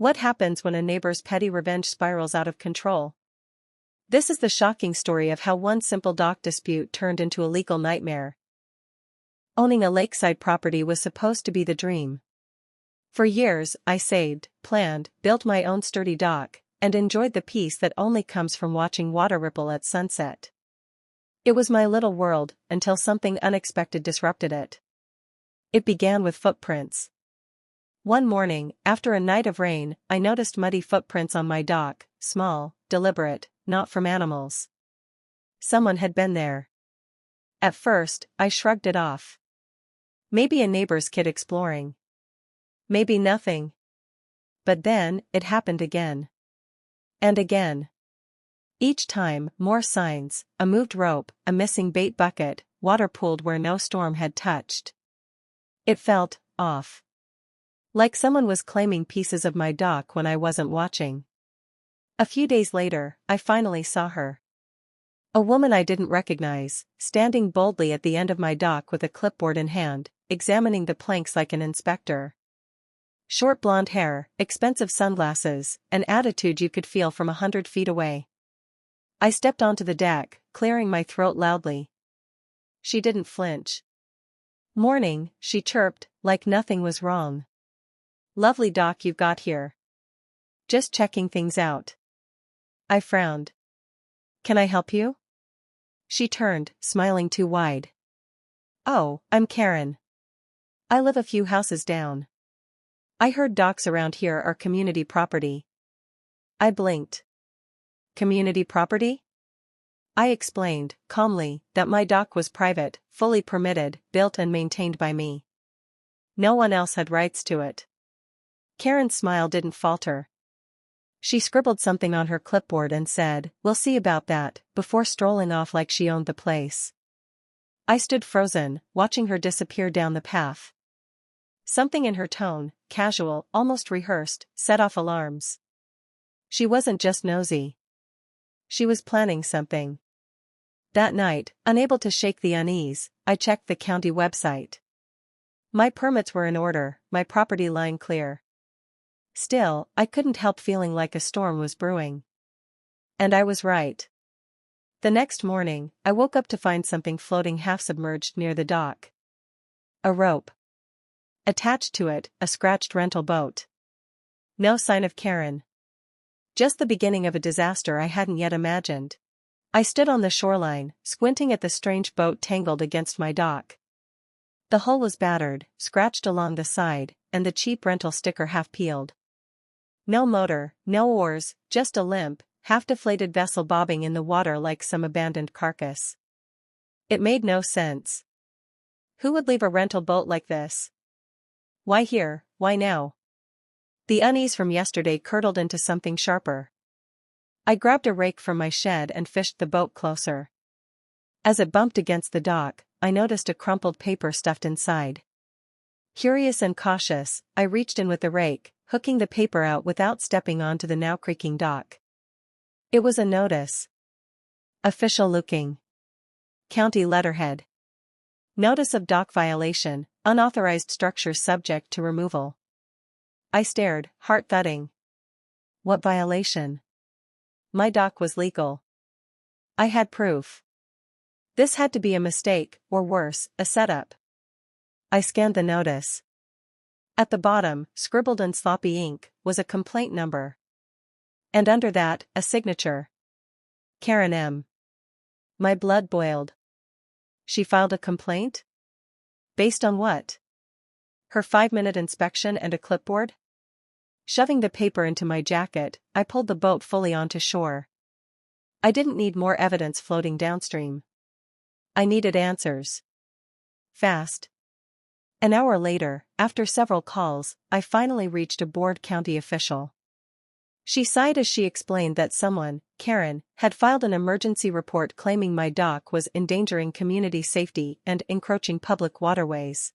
What happens when a neighbor's petty revenge spirals out of control? This is the shocking story of how one simple dock dispute turned into a legal nightmare. Owning a lakeside property was supposed to be the dream. For years, I saved, planned, built my own sturdy dock, and enjoyed the peace that only comes from watching water ripple at sunset. It was my little world, until something unexpected disrupted it. It began with footprints. One morning, after a night of rain, I noticed muddy footprints on my dock, small, deliberate, not from animals. Someone had been there. At first, I shrugged it off. Maybe a neighbor's kid exploring. Maybe nothing. But then, it happened again. And again. Each time, more signs, a moved rope, a missing bait bucket, water pooled where no storm had touched. It felt off. Like someone was claiming pieces of my dock when I wasn't watching. A few days later, I finally saw her. A woman I didn't recognize, standing boldly at the end of my dock with a clipboard in hand, examining the planks like an inspector. Short blonde hair, expensive sunglasses, an attitude you could feel from 100 feet away. I stepped onto the deck, clearing my throat loudly. She didn't flinch. "Morning," she chirped, like nothing was wrong. "Lovely dock you've got here." "Just checking things out." I frowned. "Can I help you?" She turned, smiling too wide. "Oh, I'm Karen. I live a few houses down. I heard docks around here are community property." I blinked. "Community property?" I explained, calmly, that my dock was private, fully permitted, built and maintained by me. No one else had rights to it. Karen's smile didn't falter. She scribbled something on her clipboard and said, "We'll see about that," before strolling off like she owned the place. I stood frozen, watching her disappear down the path. Something in her tone, casual, almost rehearsed, set off alarms. She wasn't just nosy. She was planning something. That night, unable to shake the unease, I checked the county website. My permits were in order, my property line clear. Still, I couldn't help feeling like a storm was brewing. And I was right. The next morning, I woke up to find something floating half-submerged near the dock. A rope. Attached to it, a scratched rental boat. No sign of Karen. Just the beginning of a disaster I hadn't yet imagined. I stood on the shoreline, squinting at the strange boat tangled against my dock. The hull was battered, scratched along the side, and the cheap rental sticker half-peeled. No motor, no oars, just a limp, half-deflated vessel bobbing in the water like some abandoned carcass. It made no sense. Who would leave a rental boat like this? Why here, why now? The unease from yesterday curdled into something sharper. I grabbed a rake from my shed and fished the boat closer. As it bumped against the dock, I noticed a crumpled paper stuffed inside. Curious and cautious, I reached in with the rake, hooking the paper out without stepping onto the now creaking dock. It was a notice. Official looking. County letterhead. Notice of dock violation, unauthorized structures subject to removal. I stared, heart thudding. What violation? My dock was legal. I had proof. This had to be a mistake, or worse, a setup. I scanned the notice. At the bottom, scribbled in sloppy ink, was a complaint number. And under that, a signature. Karen M. My blood boiled. She filed a complaint? Based on what? Her 5-minute inspection and a clipboard? Shoving the paper into my jacket, I pulled the boat fully onto shore. I didn't need more evidence floating downstream. I needed answers. Fast. An hour later, after several calls, I finally reached a bored county official. She sighed as she explained that someone, Karen, had filed an emergency report claiming my dock was endangering community safety and encroaching public waterways.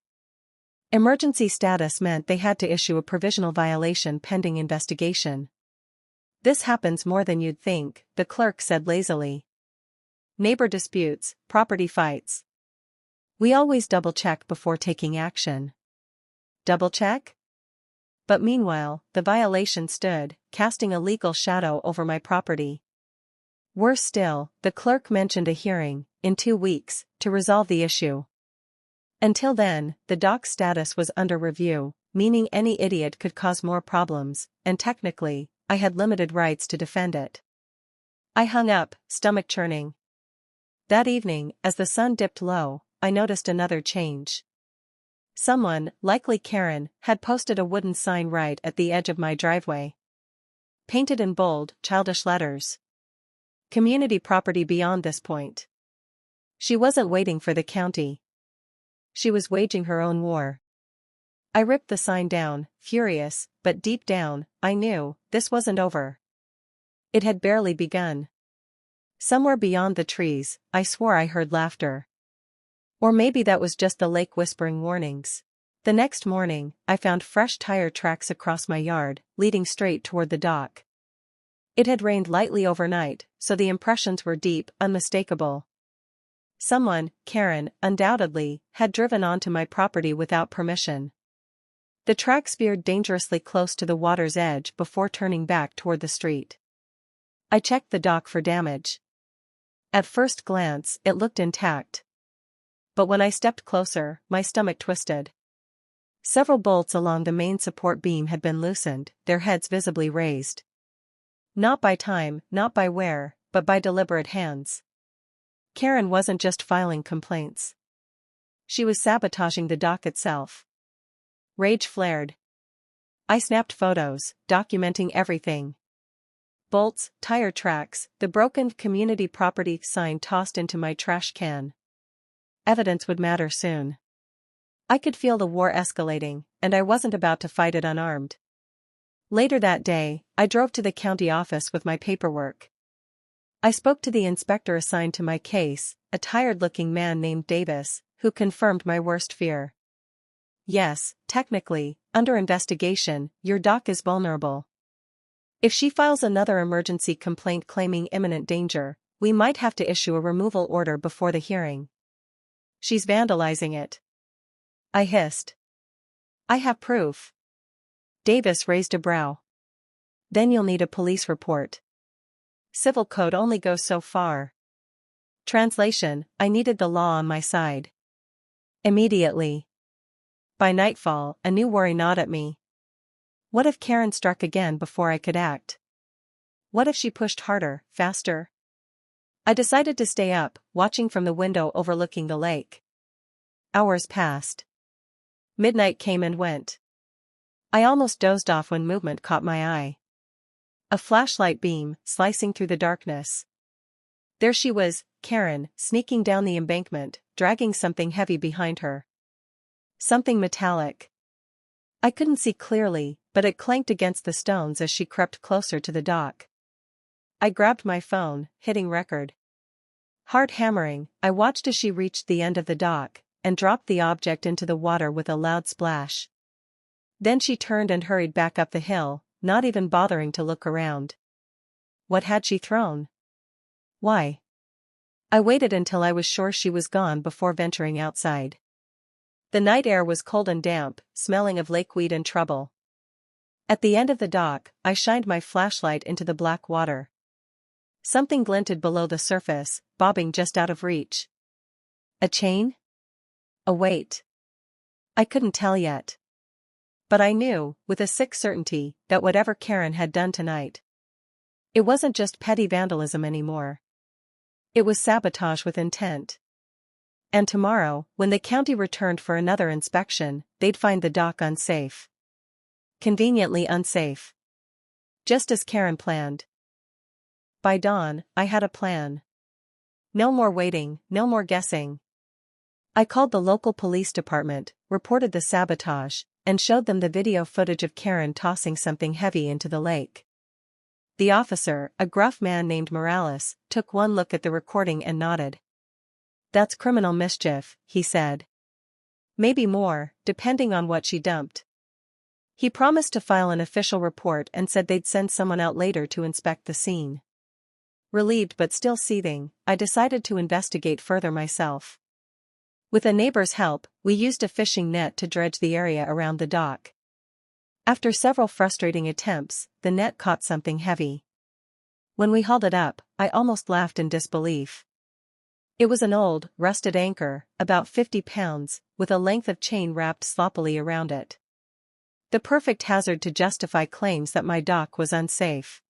Emergency status meant they had to issue a provisional violation pending investigation. This happens more than you'd think, the clerk said lazily. Neighbor disputes, property fights. We always double-check before taking action. Double-check? But meanwhile, the violation stood, casting a legal shadow over my property. Worse still, the clerk mentioned a hearing, in 2 weeks, to resolve the issue. Until then, the dock's status was under review, meaning any idiot could cause more problems, and technically, I had limited rights to defend it. I hung up, stomach churning. That evening, as the sun dipped low, I noticed another change. Someone, likely Karen, had posted a wooden sign right at the edge of my driveway. Painted in bold, childish letters. Community property beyond this point. She wasn't waiting for the county. She was waging her own war. I ripped the sign down, furious, but deep down, I knew, this wasn't over. It had barely begun. Somewhere beyond the trees, I swore I heard laughter. Or maybe that was just the lake whispering warnings. The next morning, I found fresh tire tracks across my yard, leading straight toward the dock. It had rained lightly overnight, so the impressions were deep, unmistakable. Someone, Karen, undoubtedly, had driven onto my property without permission. The tracks veered dangerously close to the water's edge before turning back toward the street. I checked the dock for damage. At first glance, it looked intact. But when I stepped closer, my stomach twisted. Several bolts along the main support beam had been loosened, their heads visibly raised. Not by time, not by wear, but by deliberate hands. Karen wasn't just filing complaints. She was sabotaging the dock itself. Rage flared. I snapped photos, documenting everything. Bolts, tire tracks, the broken community property sign tossed into my trash can. Evidence would matter soon. I could feel the war escalating, and I wasn't about to fight it unarmed. Later that day, I drove to the county office with my paperwork. I spoke to the inspector assigned to my case, a tired-looking man named Davis, who confirmed my worst fear. Yes, technically, under investigation, your dock is vulnerable. If she files another emergency complaint claiming imminent danger, we might have to issue a removal order before the hearing. She's vandalizing it. I hissed. I have proof. Davis raised a brow. Then you'll need a police report. Civil code only goes so far. Translation, I needed the law on my side. Immediately. By nightfall, a new worry gnawed at me. What if Karen struck again before I could act? What if she pushed harder, faster? I decided to stay up, watching from the window overlooking the lake. Hours passed. Midnight came and went. I almost dozed off when movement caught my eye. A flashlight beam, slicing through the darkness. There she was, Karen, sneaking down the embankment, dragging something heavy behind her. Something metallic. I couldn't see clearly, but it clanked against the stones as she crept closer to the dock. I grabbed my phone, hitting record. Hard hammering, I watched as she reached the end of the dock, and dropped the object into the water with a loud splash. Then she turned and hurried back up the hill, not even bothering to look around. What had she thrown? Why? I waited until I was sure she was gone before venturing outside. The night air was cold and damp, smelling of lakeweed and trouble. At the end of the dock, I shined my flashlight into the black water. Something glinted below the surface, bobbing just out of reach. A chain? A weight? I couldn't tell yet. But I knew, with a sick certainty, that whatever Karen had done tonight, it wasn't just petty vandalism anymore. It was sabotage with intent. And tomorrow, when the county returned for another inspection, they'd find the dock unsafe. Conveniently unsafe. Just as Karen planned. By dawn, I had a plan. No more waiting, no more guessing. I called the local police department, reported the sabotage, and showed them the video footage of Karen tossing something heavy into the lake. The officer, a gruff man named Morales, took one look at the recording and nodded. That's criminal mischief, he said. Maybe more, depending on what she dumped. He promised to file an official report and said they'd send someone out later to inspect the scene. Relieved but still seething, I decided to investigate further myself. With a neighbor's help, we used a fishing net to dredge the area around the dock. After several frustrating attempts, the net caught something heavy. When we hauled it up, I almost laughed in disbelief. It was an old, rusted anchor, about 50 pounds, with a length of chain wrapped sloppily around it. The perfect hazard to justify claims that my dock was unsafe.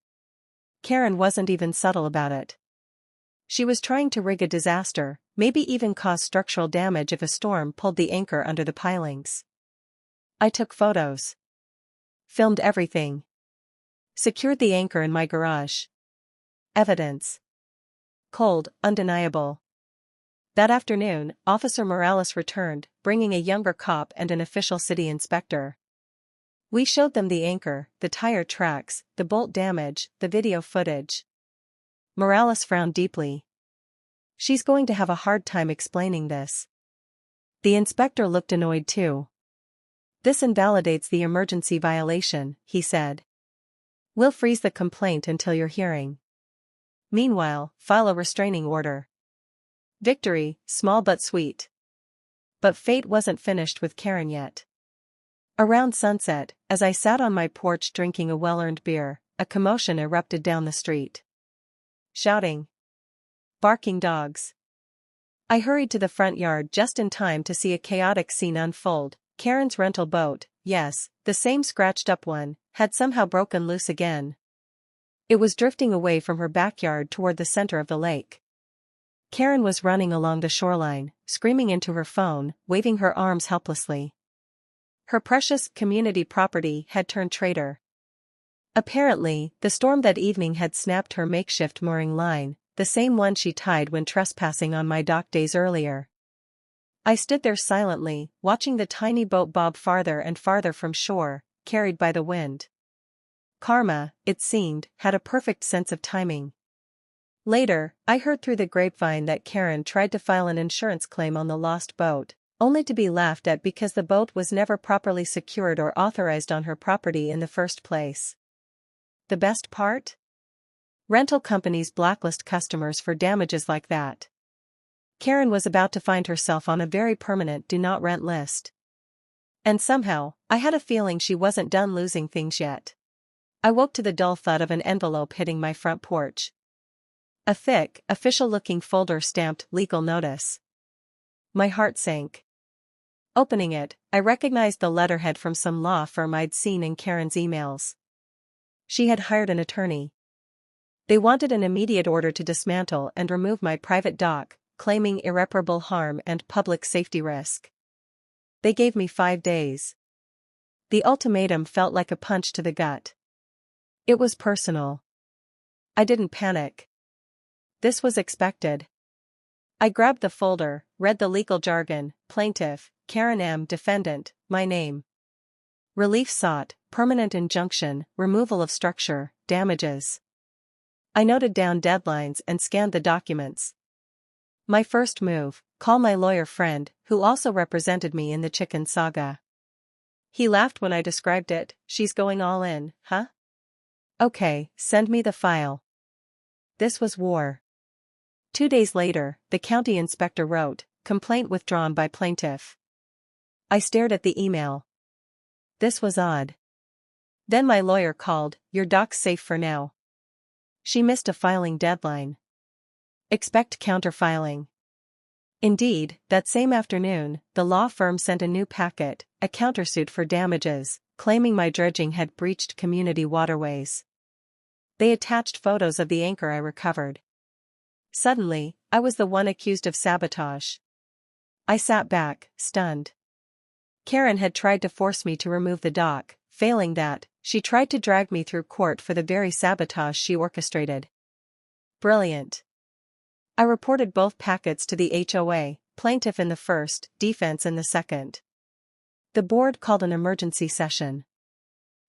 Karen wasn't even subtle about it. She was trying to rig a disaster, maybe even cause structural damage if a storm pulled the anchor under the pilings. I took photos. Filmed everything. Secured the anchor in my garage. Evidence. Cold, undeniable. That afternoon, Officer Morales returned, bringing a younger cop and an official city inspector. We showed them the anchor, the tire tracks, the bolt damage, the video footage. Morales frowned deeply. She's going to have a hard time explaining this. The inspector looked annoyed too. This invalidates the emergency violation, he said. We'll freeze the complaint until your hearing. Meanwhile, file a restraining order. Victory, small but sweet. But fate wasn't finished with Karen yet. Around sunset, as I sat on my porch drinking a well-earned beer, a commotion erupted down the street. Shouting. Barking dogs. I hurried to the front yard just in time to see a chaotic scene unfold. Karen's rental boat, yes, the same scratched-up one, had somehow broken loose again. It was drifting away from her backyard toward the center of the lake. Karen was running along the shoreline, screaming into her phone, waving her arms helplessly. Her precious community property had turned traitor. Apparently, the storm that evening had snapped her makeshift mooring line, the same one she tied when trespassing on my dock days earlier. I stood there silently, watching the tiny boat bob farther and farther from shore, carried by the wind. Karma, it seemed, had a perfect sense of timing. Later, I heard through the grapevine that Karen tried to file an insurance claim on the lost boat, only to be laughed at because the boat was never properly secured or authorized on her property in the first place. The best part? Rental companies blacklist customers for damages like that. Karen was about to find herself on a very permanent do not rent list. And somehow, I had a feeling she wasn't done losing things yet. I woke to the dull thud of an envelope hitting my front porch. A thick, official-looking folder stamped legal notice. My heart sank. Opening it, I recognized the letterhead from some law firm I'd seen in Karen's emails. She had hired an attorney. They wanted an immediate order to dismantle and remove my private dock, claiming irreparable harm and public safety risk. They gave me 5 days. The ultimatum felt like a punch to the gut. It was personal. I didn't panic. This was expected. I grabbed the folder, read the legal jargon: plaintiff, Karen M. defendant, my name. Relief sought, permanent injunction, removal of structure, damages. I noted down deadlines and scanned the documents. My first move: call my lawyer friend, who also represented me in the chicken saga. He laughed when I described it. She's going all in, huh? Okay, send me the file. This was war. 2 days later, the county inspector wrote, complaint withdrawn by plaintiff. I stared at the email. This was odd. Then my lawyer called, your dock's safe for now. She missed a filing deadline. Expect counterfiling. Indeed, that same afternoon, the law firm sent a new packet, a countersuit for damages, claiming my dredging had breached community waterways. They attached photos of the anchor I recovered. Suddenly, I was the one accused of sabotage. I sat back, stunned. Karen had tried to force me to remove the dock. Failing that, she tried to drag me through court for the very sabotage she orchestrated. Brilliant. I reported both packets to the HOA, plaintiff in the first, defense in the second. The board called an emergency session.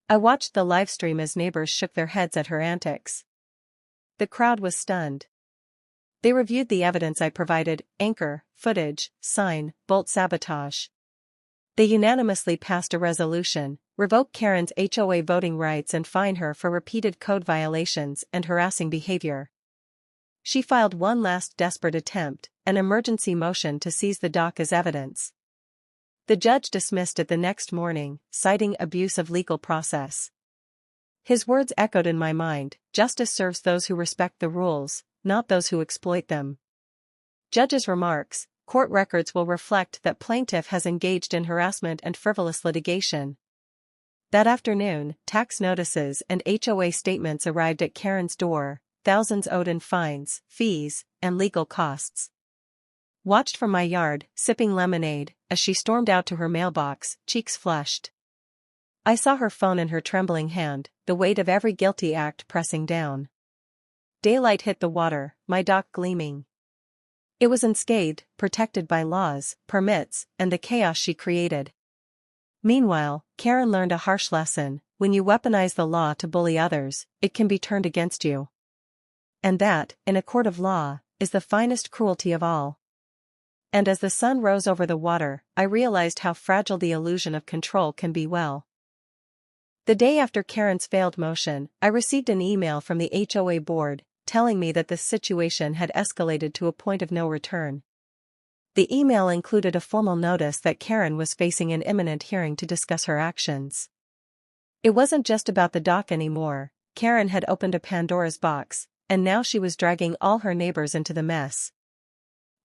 I watched the livestream as neighbors shook their heads at her antics. The crowd was stunned. They reviewed the evidence I provided: anchor, footage, sign, bolt sabotage. They unanimously passed a resolution: revoke Karen's HOA voting rights and fine her for repeated code violations and harassing behavior. She filed one last desperate attempt, an emergency motion to seize the dock as evidence. The judge dismissed it the next morning, citing abuse of legal process. His words echoed in my mind: justice serves those who respect the rules, not those who exploit them. Judge's remarks: court records will reflect that plaintiff has engaged in harassment and frivolous litigation. That afternoon, tax notices and HOA statements arrived at Karen's door, thousands owed in fines, fees, and legal costs. Watched from my yard, sipping lemonade, as she stormed out to her mailbox, cheeks flushed. I saw her phone in her trembling hand, the weight of every guilty act pressing down. Daylight hit the water, my dock gleaming. It was unscathed, protected by laws, permits, and the chaos she created. Meanwhile, Karen learned a harsh lesson: when you weaponize the law to bully others, it can be turned against you. And that, in a court of law, is the finest cruelty of all. And as the sun rose over the water, I realized how fragile the illusion of control can be. The day after Karen's failed motion, I received an email from the HOA board, telling me that the situation had escalated to a point of no return. The email included a formal notice that Karen was facing an imminent hearing to discuss her actions. It wasn't just about the dock anymore. Karen had opened a Pandora's box, and now she was dragging all her neighbors into the mess.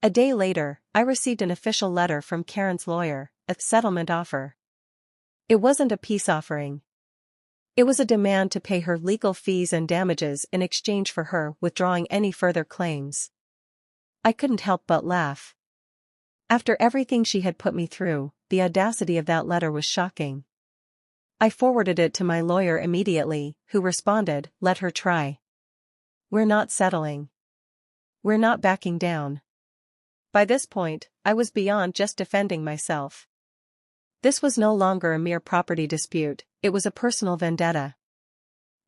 A day later, I received an official letter from Karen's lawyer, a settlement offer. It wasn't a peace offering. It was a demand to pay her legal fees and damages in exchange for her withdrawing any further claims. I couldn't help but laugh. After everything she had put me through, the audacity of that letter was shocking. I forwarded it to my lawyer immediately, who responded: "Let her try. We're not settling. We're not backing down." By this point, I was beyond just defending myself. This was no longer a mere property dispute, it was a personal vendetta.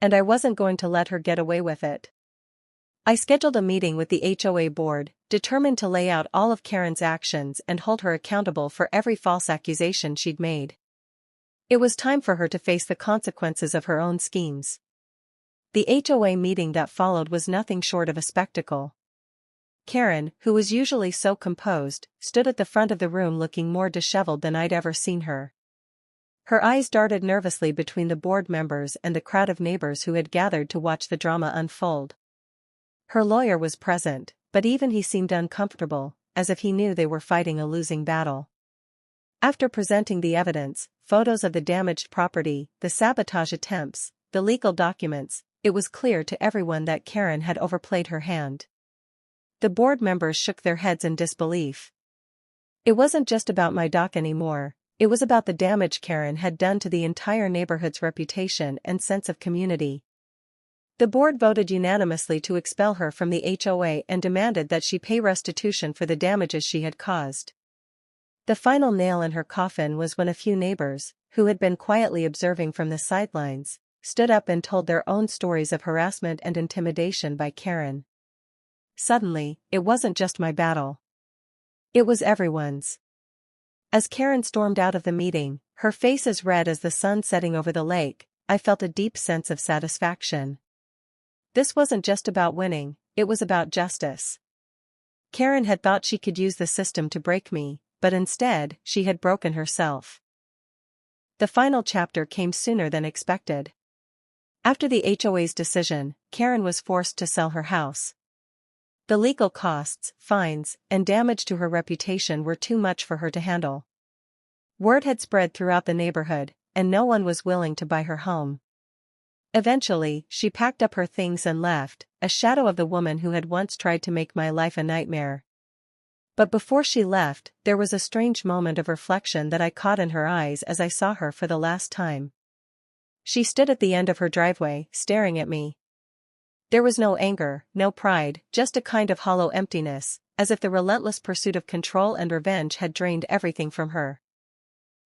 And I wasn't going to let her get away with it. I scheduled a meeting with the HOA board, determined to lay out all of Karen's actions and hold her accountable for every false accusation she'd made. It was time for her to face the consequences of her own schemes. The HOA meeting that followed was nothing short of a spectacle. Karen, who was usually so composed, stood at the front of the room looking more disheveled than I'd ever seen her. Her eyes darted nervously between the board members and the crowd of neighbors who had gathered to watch the drama unfold. Her lawyer was present, but even he seemed uncomfortable, as if he knew they were fighting a losing battle. After presenting the evidence, photos of the damaged property, the sabotage attempts, the legal documents, it was clear to everyone that Karen had overplayed her hand. The board members shook their heads in disbelief. It wasn't just about my dock anymore, it was about the damage Karen had done to the entire neighborhood's reputation and sense of community. The board voted unanimously to expel her from the HOA and demanded that she pay restitution for the damages she had caused. The final nail in her coffin was when a few neighbors, who had been quietly observing from the sidelines, stood up and told their own stories of harassment and intimidation by Karen. Suddenly, it wasn't just my battle. It was everyone's. As Karen stormed out of the meeting, her face as red as the sun setting over the lake, I felt a deep sense of satisfaction. This wasn't just about winning, it was about justice. Karen had thought she could use the system to break me, but instead, she had broken herself. The final chapter came sooner than expected. After the HOA's decision, Karen was forced to sell her house. The legal costs, fines, and damage to her reputation were too much for her to handle. Word had spread throughout the neighborhood, and no one was willing to buy her home. Eventually, she packed up her things and left, a shadow of the woman who had once tried to make my life a nightmare. But before she left, there was a strange moment of reflection that I caught in her eyes as I saw her for the last time. She stood at the end of her driveway, staring at me. There was no anger, no pride, just a kind of hollow emptiness, as if the relentless pursuit of control and revenge had drained everything from her.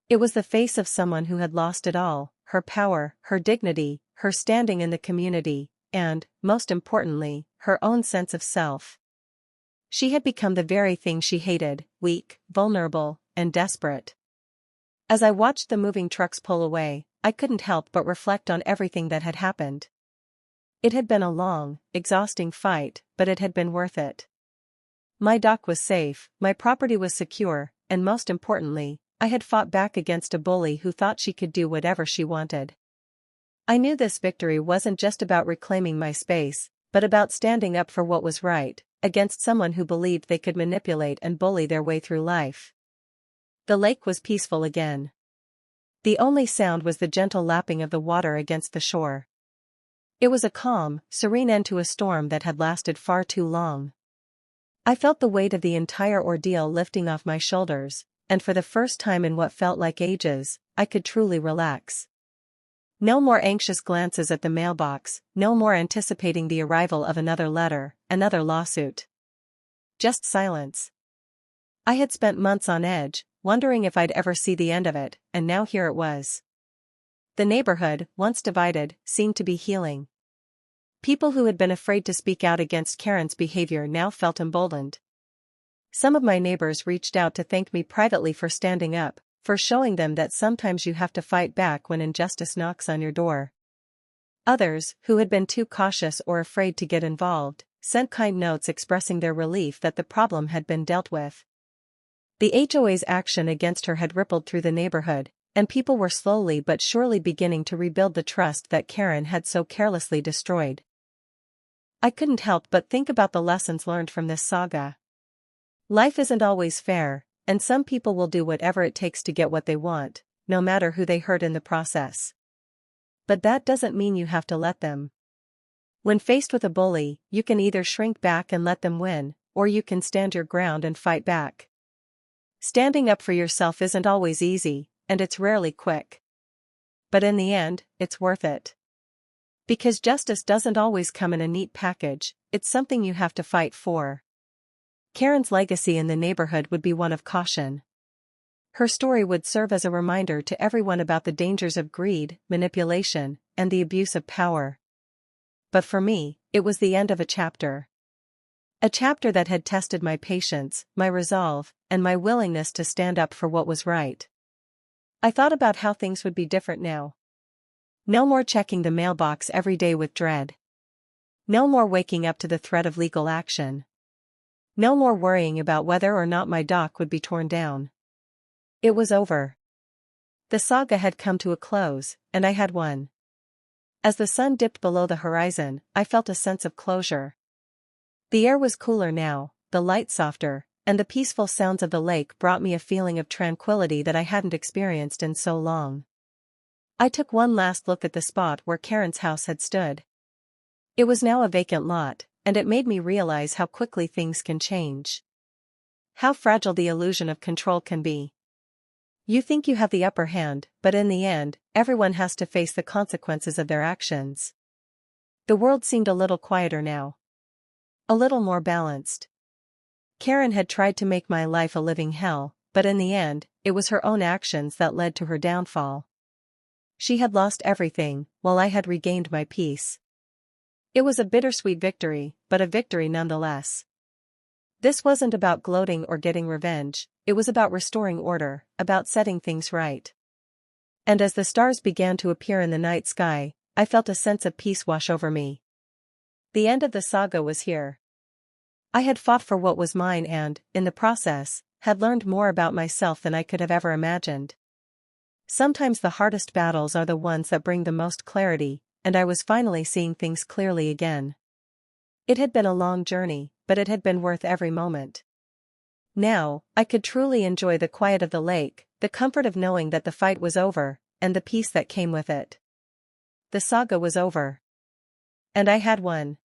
It was the face of someone who had lost it all: her power, her dignity, her standing in the community, and, most importantly, her own sense of self. She had become the very thing she hated: weak, vulnerable, and desperate. As I watched the moving trucks pull away, I couldn't help but reflect on everything that had happened. It had been a long, exhausting fight, but it had been worth it. My dock was safe, my property was secure, and most importantly, I had fought back against a bully who thought she could do whatever she wanted. I knew this victory wasn't just about reclaiming my space, but about standing up for what was right, against someone who believed they could manipulate and bully their way through life. The lake was peaceful again. The only sound was the gentle lapping of the water against the shore. It was a calm, serene end to a storm that had lasted far too long. I felt the weight of the entire ordeal lifting off my shoulders, and for the first time in what felt like ages, I could truly relax. No more anxious glances at the mailbox, no more anticipating the arrival of another letter, another lawsuit. Just silence. I had spent months on edge, wondering if I'd ever see the end of it, and now here it was. The neighborhood, once divided, seemed to be healing. People who had been afraid to speak out against Karen's behavior now felt emboldened. Some of my neighbors reached out to thank me privately for standing up, for showing them that sometimes you have to fight back when injustice knocks on your door. Others, who had been too cautious or afraid to get involved, sent kind notes expressing their relief that the problem had been dealt with. The HOA's action against her had rippled through the neighborhood, and people were slowly but surely beginning to rebuild the trust that Karen had so carelessly destroyed. I couldn't help but think about the lessons learned from this saga. Life isn't always fair, and some people will do whatever it takes to get what they want, no matter who they hurt in the process. But that doesn't mean you have to let them. When faced with a bully, you can either shrink back and let them win, or you can stand your ground and fight back. Standing up for yourself isn't always easy, and it's rarely quick. But in the end, it's worth it. Because justice doesn't always come in a neat package, it's something you have to fight for. Karen's legacy in the neighborhood would be one of caution. Her story would serve as a reminder to everyone about the dangers of greed, manipulation, and the abuse of power. But for me, it was the end of a chapter. A chapter that had tested my patience, my resolve, and my willingness to stand up for what was right. I thought about how things would be different now. No more checking the mailbox every day with dread. No more waking up to the threat of legal action. No more worrying about whether or not my dock would be torn down. It was over. The saga had come to a close, and I had won. As the sun dipped below the horizon, I felt a sense of closure. The air was cooler now, the light softer, and the peaceful sounds of the lake brought me a feeling of tranquility that I hadn't experienced in so long. I took one last look at the spot where Karen's house had stood. It was now a vacant lot, and it made me realize how quickly things can change. How fragile the illusion of control can be. You think you have the upper hand, but in the end, everyone has to face the consequences of their actions. The world seemed a little quieter now. A little more balanced. Karen had tried to make my life a living hell, but in the end, it was her own actions that led to her downfall. She had lost everything, while I had regained my peace. It was a bittersweet victory, but a victory nonetheless. This wasn't about gloating or getting revenge, it was about restoring order, about setting things right. And as the stars began to appear in the night sky, I felt a sense of peace wash over me. The end of the saga was here. I had fought for what was mine and, in the process, had learned more about myself than I could have ever imagined. Sometimes the hardest battles are the ones that bring the most clarity, and I was finally seeing things clearly again. It had been a long journey, but it had been worth every moment. Now, I could truly enjoy the quiet of the lake, the comfort of knowing that the fight was over, and the peace that came with it. The saga was over. And I had won.